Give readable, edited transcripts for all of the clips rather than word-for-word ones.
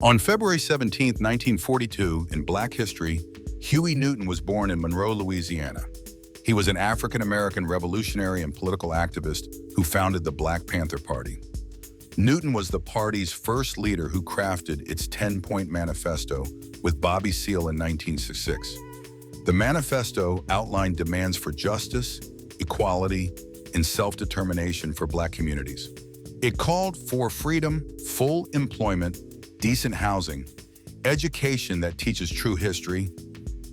On February 17, 1942, in Black history, Huey Newton was born in Monroe, Louisiana. He was an African-American revolutionary and political activist who founded the Black Panther Party. Newton was the party's first leader who crafted its 10-point manifesto with Bobby Seale in 1966. The manifesto outlined demands for justice, equality, and self-determination for Black communities. It called for freedom, full employment, decent housing, education that teaches true history,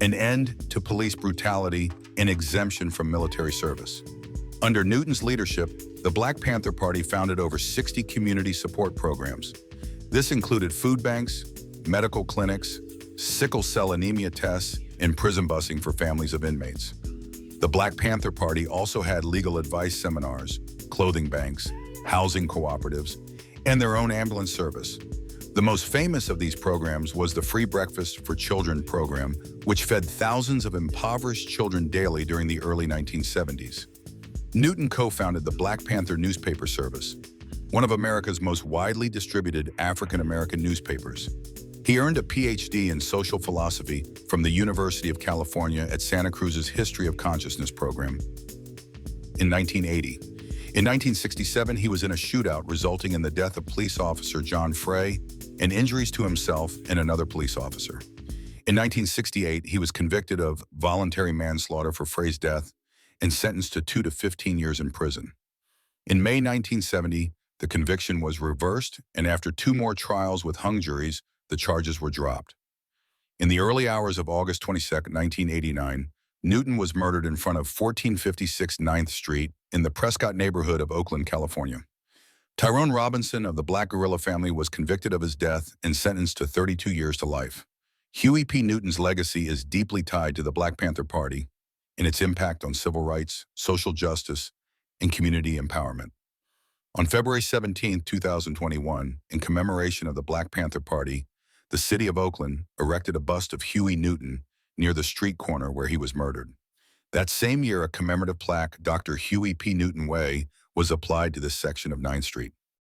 an end to police brutality, and exemption from military service. Under Newton's leadership, the Black Panther Party founded over 60 community support programs. This included food banks, medical clinics, sickle cell anemia tests, and prison busing for families of inmates. The Black Panther Party also had legal advice seminars, clothing banks, housing cooperatives, and their own ambulance service. The most famous of these programs was the Free Breakfast for Children program, which fed thousands of impoverished children daily during the early 1970s. Newton co-founded the Black Panther Newspaper Service, one of America's most widely distributed African-American newspapers. He earned a PhD in social philosophy from the University of California at Santa Cruz's History of Consciousness program. In 1980, in 1967, he was in a shootout resulting in the death of police officer John Frey and injuries to himself and another police officer. In 1968, he was convicted of voluntary manslaughter for Frey's death and sentenced to 2 to 15 years in prison. In May 1970, the conviction was reversed, and after 2 more trials with hung juries, the charges were dropped. In the early hours of August 22, 1989, Newton was murdered in front of 1456 9th Street in the Prescott neighborhood of Oakland, California. Tyrone Robinson of the Black Guerrilla family was convicted of his death and sentenced to 32 years to life. Huey P. Newton's legacy is deeply tied to the Black Panther Party and its impact on civil rights, social justice, and community empowerment. On February 17, 2021, in commemoration of the Black Panther Party, the city of Oakland erected a bust of Huey Newton near the street corner where he was murdered. That same year, a commemorative plaque, Dr. Huey P. Newton Way, was applied to this section of 9th Street.